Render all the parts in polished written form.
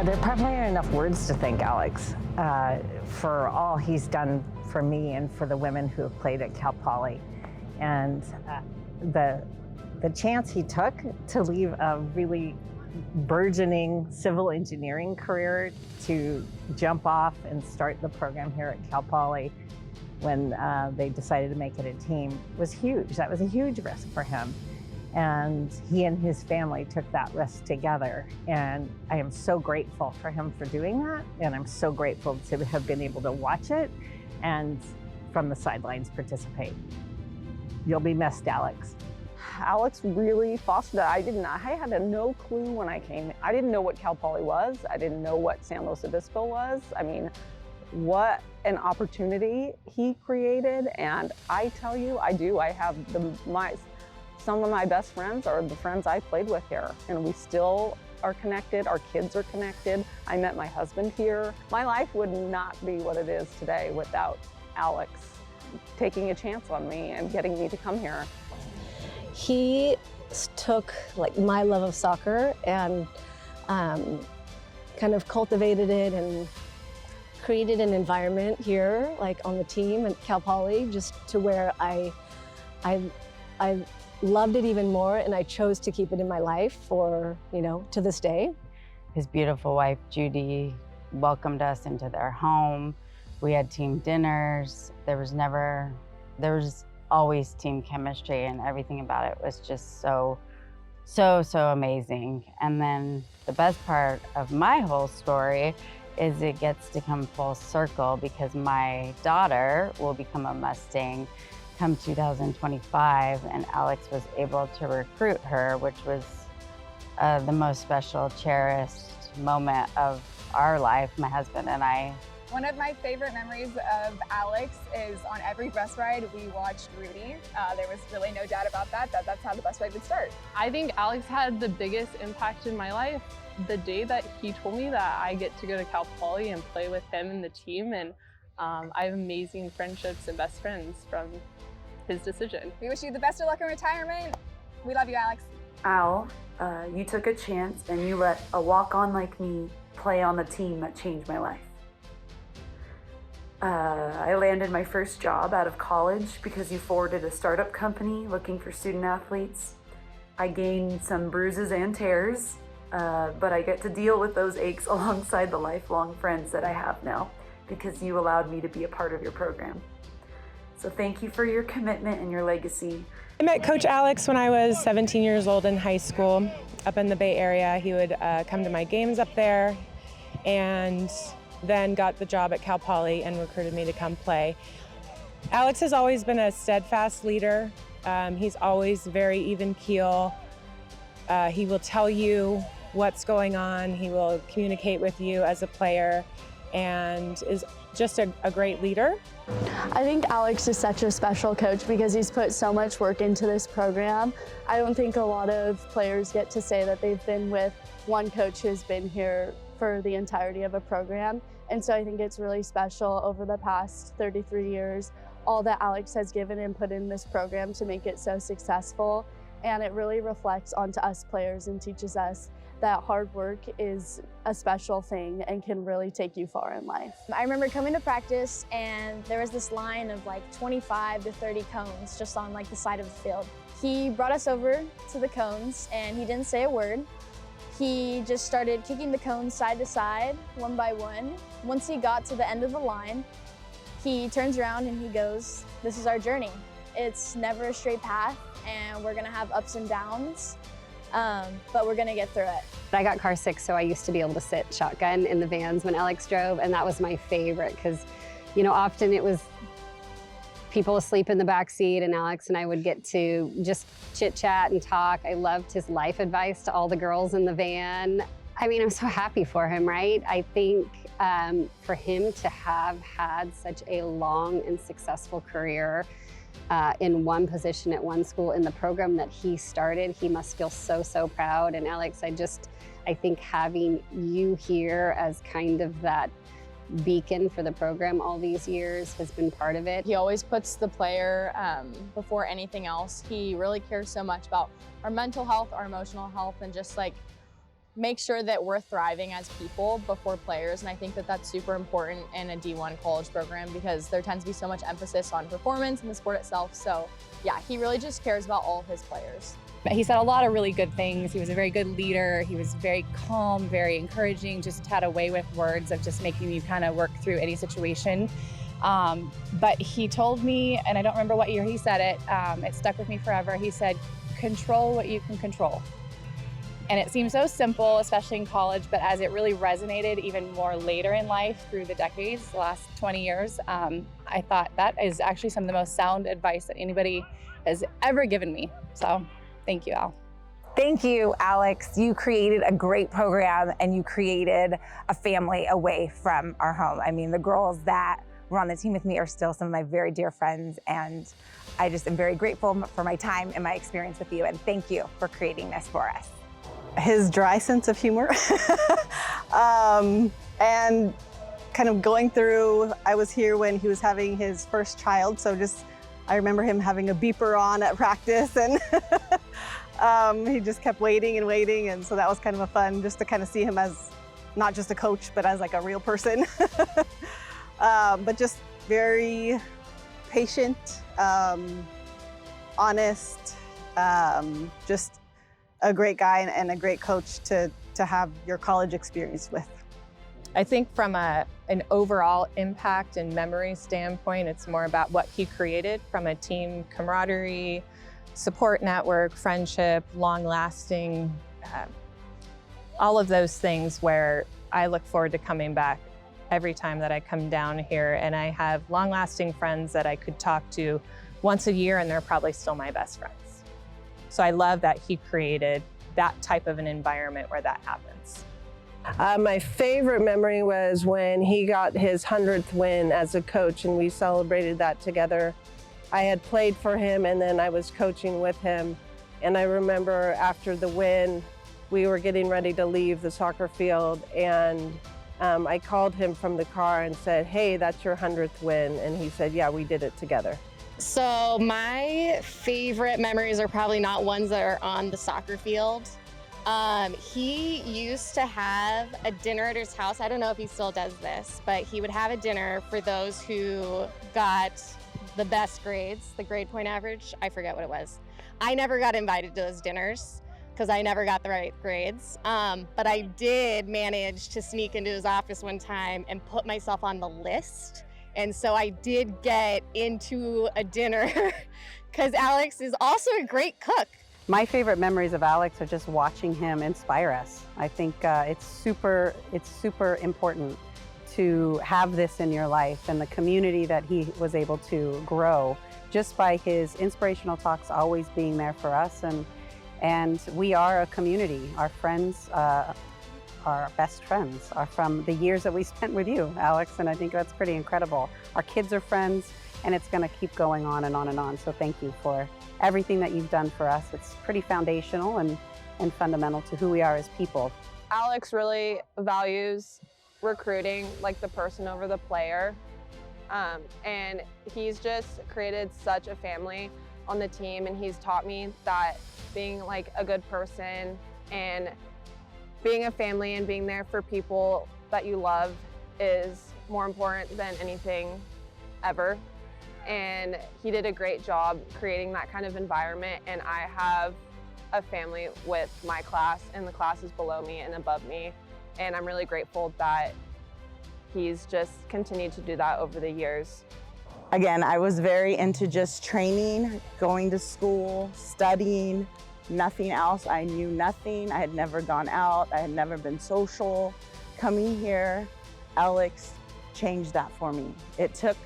Yeah, there probably aren't enough words to thank Alex for all he's done for me and for the women who have played at Cal Poly. And the chance he took to leave a really burgeoning civil engineering career to jump off and start the program here at Cal Poly when they decided to make it a team was huge. That was a huge risk for him. And he and his family took that risk together. And I am so grateful for him for doing that. And I'm so grateful to have been able to watch it and from the sidelines participate. You'll be missed, Alex. Alex really fostered that. I had no clue when I came. I didn't know what Cal Poly was. I didn't know what San Luis Obispo was. I mean, what an opportunity he created. And I tell you, I have some of my best friends are the friends I played with here, and we still are connected. Our kids are connected. I met my husband here. My life would not be what it is today without Alex taking a chance on me and getting me to come here. He took like my love of soccer and kind of cultivated it and created an environment here, like on the team at Cal Poly, just to where I loved it even more, and I chose to keep it in my life for, to this day. His beautiful wife, Judy, welcomed us into their home. We had team dinners. There was always team chemistry, and everything about it was just so amazing. And then the best part of my whole story is it gets to come full circle because my daughter will become a Mustang come 2025, and Alex was able to recruit her, which was the most special, cherished moment of our life, my husband and I. One of my favorite memories of Alex is on every bus ride we watched Rudy. There was really no doubt about that's how the bus ride would start. I think Alex had the biggest impact in my life. The day that he told me that I get to go to Cal Poly and play with him and the team, and I have amazing friendships and best friends from his decision. We wish you the best of luck in retirement. We love you, Alex. Al, you took a chance and you let a walk-on like me play on the team that changed my life. I landed my first job out of college because you forwarded a startup company looking for student athletes. I gained some bruises and tears, but I get to deal with those aches alongside the lifelong friends that I have now because you allowed me to be a part of your program. So thank you for your commitment and your legacy. I met Coach Alex when I was 17 years old in high school up in the Bay Area. He would come to my games up there, and then got the job at Cal Poly and recruited me to come play. Alex has always been a steadfast leader. He's always very even keel. He will tell you what's going on. He will communicate with you as a player and is just a great leader. I think Alex is such a special coach because he's put so much work into this program. I don't think a lot of players get to say that they've been with one coach who's been here for the entirety of a program. And so I think it's really special over the past 33 years, all that Alex has given and put in this program to make it so successful. And it really reflects onto us players and teaches us that hard work is a special thing and can really take you far in life. I remember coming to practice and there was this line of like 25 to 30 cones just on like the side of the field. He brought us over to the cones and he didn't say a word. He just started kicking the cones side to side, one by one. Once he got to the end of the line, he turns around and he goes, "This is our journey. It's never a straight path and we're gonna have ups and downs. But we're gonna get through it." I got car sick, so I used to be able to sit shotgun in the vans when Alex drove, and that was my favorite because, often it was people asleep in the back seat, and Alex and I would get to just chit chat and talk. I loved his life advice to all the girls in the van. I mean, I'm so happy for him, right? I think for him to have had such a long and successful career in one position at one school in the program that he started, he must feel so proud. And Alex, I think having you here as kind of that beacon for the program all these years has been part of it. He always puts the player before anything else. He really cares so much about our mental health, our emotional health, and just like make sure that we're thriving as people before players. And I think that that's super important in a D1 college program because there tends to be so much emphasis on performance in the sport itself. So yeah, he really just cares about all of his players. He said a lot of really good things. He was a very good leader. He was very calm, very encouraging, just had a way with words of just making you kind of work through any situation. But he told me, and I don't remember what year he said it, it stuck with me forever. He said, control what you can control. And it seems so simple, especially in college, but as it really resonated even more later in life through the decades, the last 20 years, I thought that is actually some of the most sound advice that anybody has ever given me. So thank you, Al. Thank you, Alex. You created a great program and you created a family away from our home. I mean, the girls that were on the team with me are still some of my very dear friends, and I just am very grateful for my time and my experience with you, and thank you for creating this for us. His dry sense of humor and kind of going through, I was here when he was having his first child, so I remember him having a beeper on at practice, and he just kept waiting and waiting, and so that was kind of a fun just to kind of see him as not just a coach but as like a real person. But just very patient, honest, just a great guy and a great coach to have your college experience with. I think from an overall impact and memory standpoint, it's more about what he created from a team camaraderie, support network, friendship, long-lasting, all of those things where I look forward to coming back every time that I come down here. And I have long-lasting friends that I could talk to once a year, and they're probably still my best friends. So I love that he created that type of an environment where that happens. My favorite memory was when he got his 100th win as a coach, and we celebrated that together. I had played for him and then I was coaching with him. And I remember after the win, we were getting ready to leave the soccer field, and I called him from the car and said, "Hey, that's your 100th win." And he said, "Yeah, we did it together." So my favorite memories are probably not ones that are on the soccer field. He used to have a dinner at his house. I don't know if he still does this, but he would have a dinner for those who got the best grades, the grade point average. I forget what it was. I never got invited to those dinners because I never got the right grades. But I did manage to sneak into his office one time and put myself on the list. And so I did get into a dinner because Alex is also a great cook. My favorite memories of Alex are just watching him inspire us. I think it's super important to have this in your life, and the community that he was able to grow just by his inspirational talks always being there for us. And we are a community. Our friends, our best friends are from the years that we spent with you, Alex, and I think that's pretty incredible. Our kids are friends, and it's gonna keep going on and on and on. So thank you for everything that you've done for us. It's pretty foundational and fundamental to who we are as people. Alex really values recruiting like the person over the player. And he's just created such a family on the team, and he's taught me that being like a good person and being a family and being there for people that you love is more important than anything ever. And he did a great job creating that kind of environment, and I have a family with my class and the classes below me and above me, and I'm really grateful that he's just continued to do that over the years. Again, I was very into just training, going to school, studying, nothing else. I knew nothing. I had never gone out. I had never been social. Coming here, Alex changed that for me. It took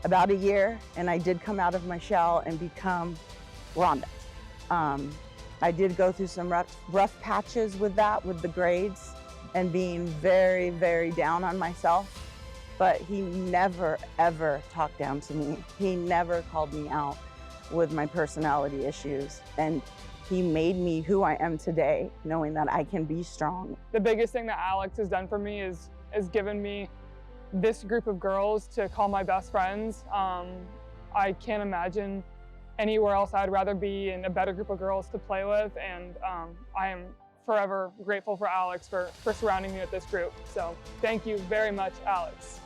about a year, and I did come out of my shell and become Rhonda. I did go through some rough patches with that, with the grades, and being very, very down on myself. But he never, ever talked down to me. He never called me out with my personality issues. And he made me who I am today, knowing that I can be strong. The biggest thing that Alex has done for me is given me this group of girls to call my best friends. I can't imagine anywhere else I'd rather be in a better group of girls to play with, and I am forever grateful for Alex for surrounding me with this group. So thank you very much, Alex.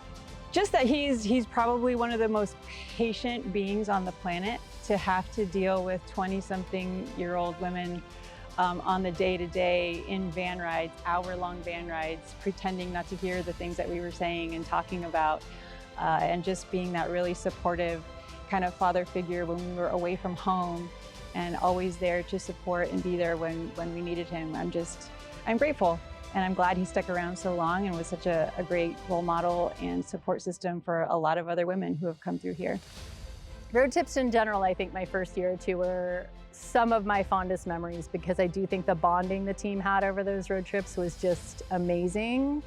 Just that he's probably one of the most patient beings on the planet to have to deal with 20-something-year-old women on the day-to-day in van rides, hour-long van rides, pretending not to hear the things that we were saying and talking about, and just being that really supportive kind of father figure when we were away from home and always there to support and be there when we needed him. I'm grateful, and I'm glad he stuck around so long and was such a great role model and support system for a lot of other women who have come through here. Road trips in general, I think my first year or two were some of my fondest memories, because I do think the bonding the team had over those road trips was just amazing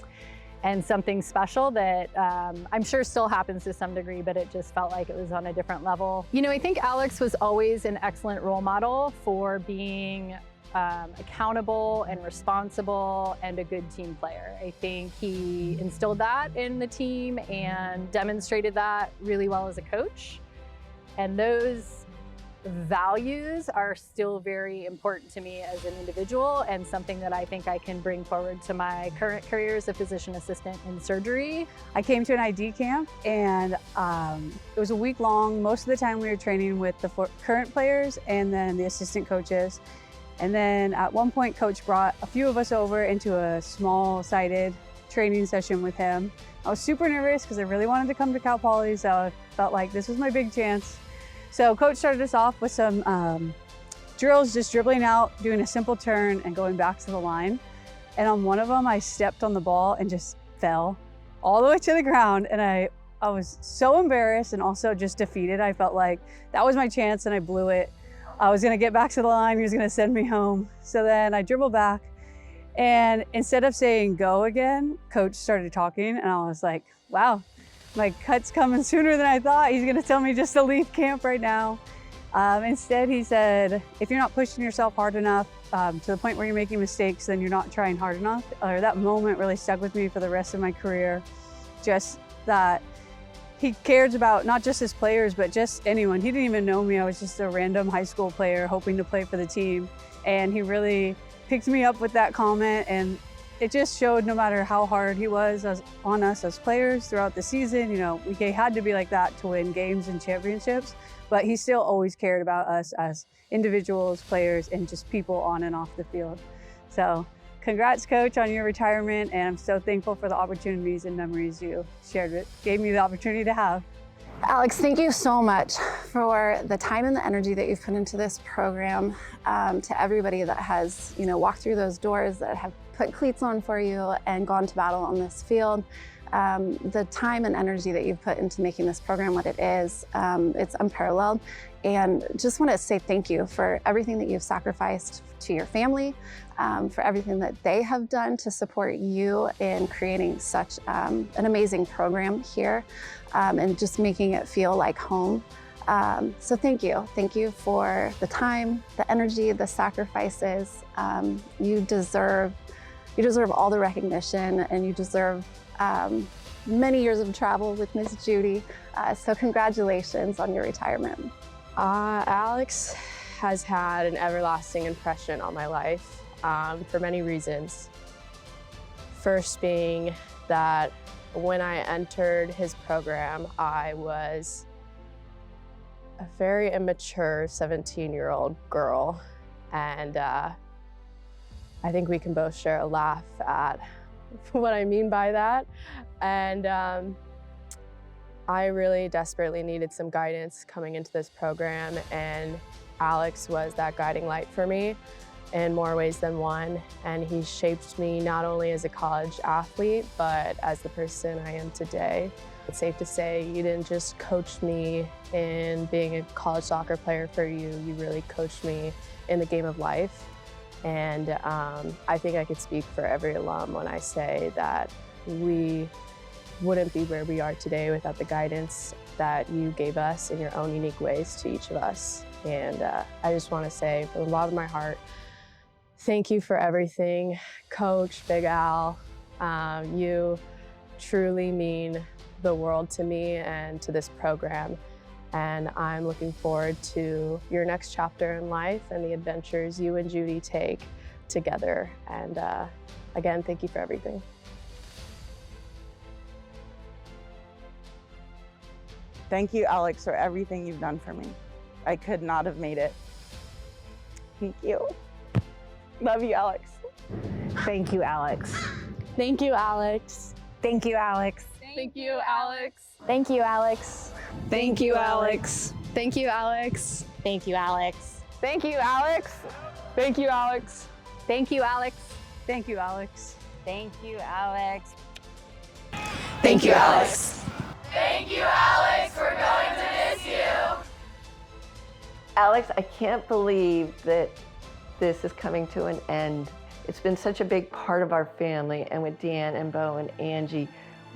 and something special that I'm sure still happens to some degree, but it just felt like it was on a different level. You know, I think Alex was always an excellent role model for being accountable and responsible and a good team player. I think he instilled that in the team and demonstrated that really well as a coach. And those values are still very important to me as an individual, and something that I think I can bring forward to my current career as a physician assistant in surgery. I came to an ID camp, and it was a week long. Most of the time we were training with the current players and then the assistant coaches. And then at one point, coach brought a few of us over into a small-sided training session with him. I was super nervous because I really wanted to come to Cal Poly, so I felt like this was my big chance. So coach started us off with some drills, just dribbling out, doing a simple turn and going back to the line. And on one of them, I stepped on the ball and just fell all the way to the ground. And I was so embarrassed and also just defeated. I felt like that was my chance and I blew it. I was gonna get back to the line, he was gonna send me home. So then I dribbled back, and instead of saying go again, coach started talking, and I was like, wow, my cut's coming sooner than I thought. He's gonna tell me just to leave camp right now. Instead, he said, if you're not pushing yourself hard enough to the point where you're making mistakes, then you're not trying hard enough. That moment really stuck with me for the rest of my career. Just that he cares about not just his players, but just anyone. He didn't even know me. I was just a random high school player hoping to play for the team. And he really picked me up with that comment, and it just showed no matter how hard he was on us as players throughout the season, you know, we had to be like that to win games and championships, but he still always cared about us as individuals, players, and just people on and off the field. So congrats, coach, on your retirement, and I'm so thankful for the opportunities and memories you gave me the opportunity to have. Alex, thank you so much for the time and the energy that you've put into this program. To everybody that has, walked through those doors, that have put cleats on for you and gone to battle on this field. The time and energy that you've put into making this program what it is, it's unparalleled. And just want to say thank you for everything that you've sacrificed to your family, for everything that they have done to support you in creating such an amazing program here, and just making it feel like home. So thank you. Thank you for the time, the energy, the sacrifices. You deserve all the recognition, and you deserve many years of travel with Miss Judy. So congratulations on your retirement. Alex has had an everlasting impression on my life for many reasons. First being that when I entered his program, I was a very immature 17-year-old girl, and I think we can both share a laugh at what I mean by that. And I really desperately needed some guidance coming into this program, and Alex was that guiding light for me in more ways than one. And he shaped me not only as a college athlete, but as the person I am today. It's safe to say you didn't just coach me in being a college soccer player for you, you really coached me in the game of life. And I think I could speak for every alum when I say that we wouldn't be where we are today without the guidance that you gave us in your own unique ways to each of us. And I just want to say from the bottom of my heart, thank you for everything. Coach, Big Al, you truly mean the world to me and to this program. And I'm looking forward to your next chapter in life and the adventures you and Judy take together. And again, thank you for everything. Thank you, Alex, for everything you've done for me. I could not have made it. Thank you. Love you, Alex. Thank you, Alex. Thank you, Alex. Thank you, Alex. Thank you, Alex. Thank you, Alex. Thank you, Alex. Thank you, Alex. Thank you, Alex. Thank you, Alex. Thank you, Alex. Thank you, Alex. Thank you, Alex. Thank you, Alex. Thank you, Alex. Thank you, Alex. We're going to miss you. Alex, I can't believe that this is coming to an end. It's been such a big part of our family, and with Dan and Bo and Angie,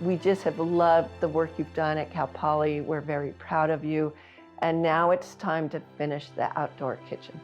we just have loved the work you've done at Cal Poly. We're very proud of you. And now it's time to finish the outdoor kitchen.